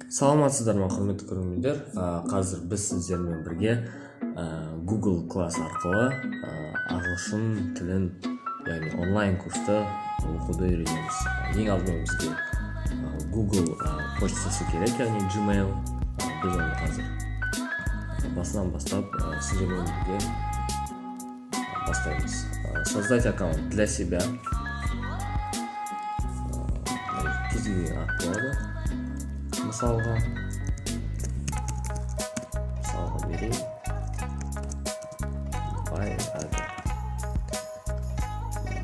Саламатсыздар ма, құрметті көрермендер. Қазір біз сіздермен бірге Google Class арқылы ағылшын тілін, яғни онлайн курсты оқуды үйренеміз. Ең алдымен бізге Google почтасы керек, яғни Gmail. Біз оны қазір басынан бастап сіздермен бірге бастаймыз. Создать аккаунт для себя. Кез келген ат болады. Мысалға берейін.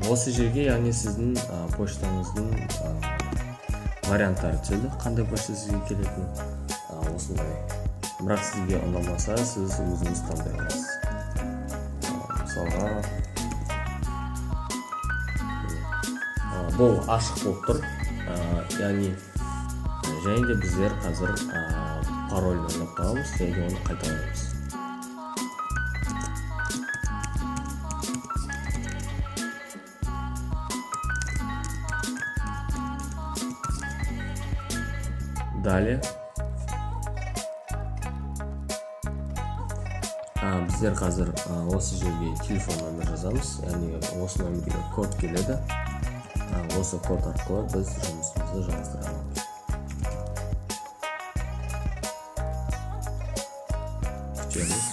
Осы жерге, яғни сіздің почтаңыздың варианттары түседі. Қандай почта сізге келетін осындай. Бірақ сізге ұнамаса, сіз өзіңіз таңдай аласыз. Мысалға бұл ашық болып тұр. Яғни және де біздер қазір парольны ойлап табамыз, және оны қайталамыз. Далее біздер қазір осы жерге телефон номер жазамыз, яғни осы номерге код келеді. Осы код арқылы біз жұмысымызды жалғастыра аламыз. Күтеміз.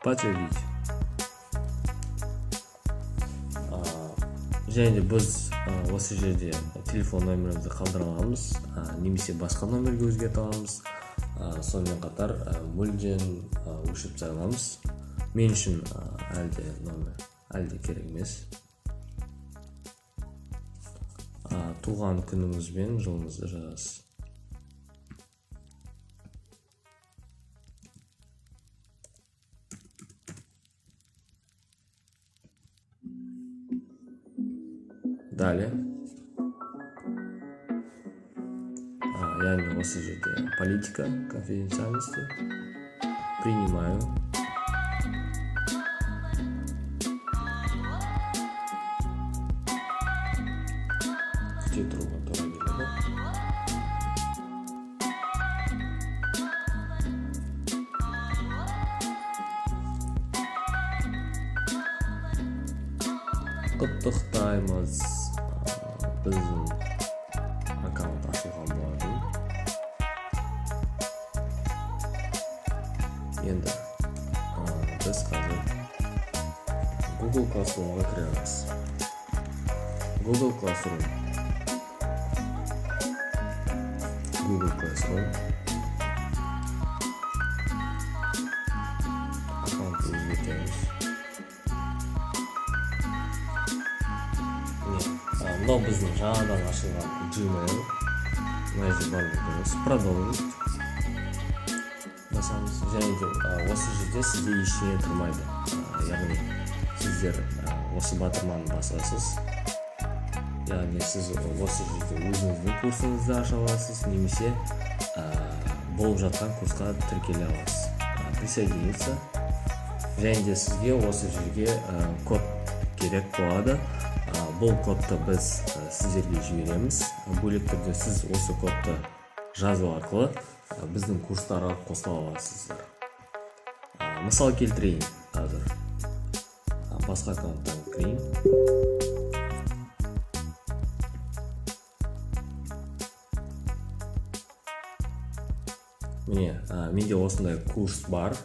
Подтвердить. Және біз осы жерде телефон номерімізді қалдыра аламыз, немесе басқа номерге өзгерте аламыз. Сонымен қатар мүлдем өшіріп тастай аламыз. Мен үшін әлде керек емес. Туған күніңіз бен жылыңызды жазасыз. Далее, яғни осы жерде политика, конфиденциальности, принимаю. Күте тұруға тура келеді. Құттықтаймыз. Біздің аккаунт ашылған болатын. Енді біз қазір Google Classroom'ға кіреміз. Google Classroom. Аккаунтты өзгертеміз. Мынау біздің жаңадан ашылған Gmail. Мына жерде барлығы дұрыс. Продолжить басамыз. Және де осы жерде сізде ештеңе тұрмайды. Яғни сіздер осы батырманы басасыз. Яғни сіз осы жерде өзіңіздің курсыңызды аша аласыз, немесе болып жатқан курсқа тіркеле аласыз. Присоединиться. Және де сізге осы жерге код керек болады. Бұл кодты біз сіздерге жібереміз. Бөлек түрде сіз осы кодты жазу арқылы біздің курстарға қосыла аласыздар. Мысал келтірейін қазір. Басқа аккаунттан кірейін. Менде осындай курс бар.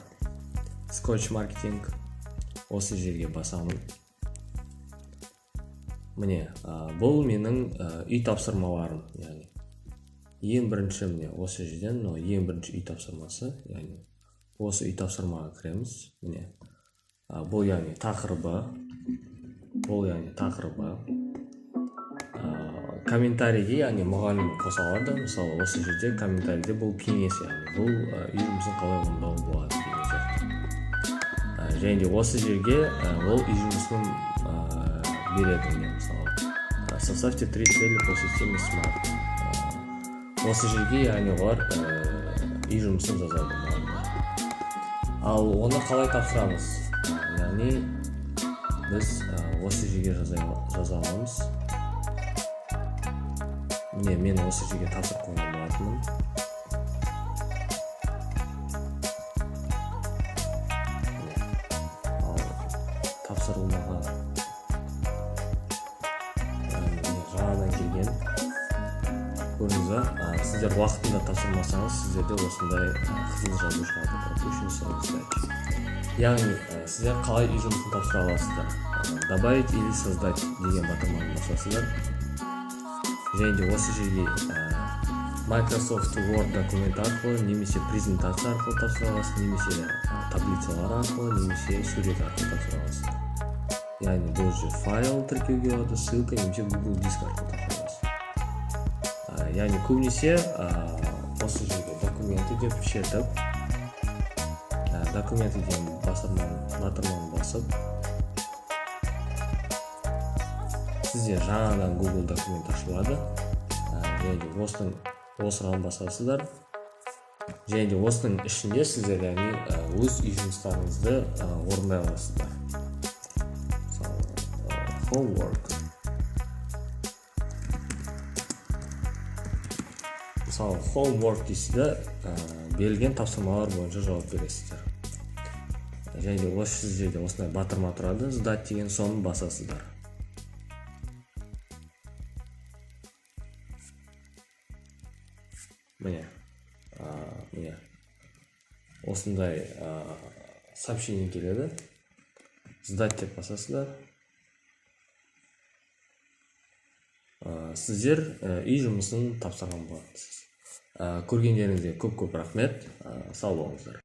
Скотч маркетинг. Осы жерге басамын. Бұл менің үй тапсырмаларым. Ең бірінші осы жерден ең бірінші үй тапсырмасы. Осы үй тапсырмаға кіреміз. Бұл яғни тақырыбы. Комментарийге, яғни мұғалім қоса алады. Мысалы, осы жерде комментарийде бұл кеңес, бұл үй жұмысын қалай орындауға болады деген сияқты. Және де осы жерге ол үй жұмысын береді. Мысалы, составьте 3 цели по системе SMART. Осы жерге, яғни олар үй жұмысын жазады. Ал оны қалай тапсырамыз? Яғни біз осы жерге жаза аламыз. Міне мен осы жерге тапсырып қойған болатынмын. Ал тапсырылмаған жаңадан келген. Көрдіңіз ба? Сіздер уақытында тапсырмасаңыз, сіздерде осындай қызыл жазу шығады. Яғни сіздер қалай үй жұмысын тапсыра аласыздар? Добавить или создать деген батырманы басасыздар. Және де осы жерге Microsoft Word документ арқылы, немесе презентация арқылы тапсыра аласыз, немесе таблицалар арқылы, немесе сурет арқылы тапсыра аласыз. Яғни бұл же файл тіркеуге болады, ссылка, немесе Google диск арқылы тапсыра аласыз. Яғни көбінесе осы жерге документы деп шертіп, документы деген батырманы басып, сізде жаңадан Google документ ашылады. Және де осыған басасыздар. Және де осының ішінде сіздер өз үй жұмыстарыңызды орындай аласыздар. Homework. Мысалы, homework дейсізді, берілген тапсырмалар бойынша жауап бересіздер. Және де осы жерде осындай батырма тұрады, сдать деген, соны басасыздар. Міне осындай сообщение келеді, сдать деп басасыздар. Сіздер үй жұмысын тапсырған боласыз. Көргендеріңізге көп рахмет. Сау болыңыздар.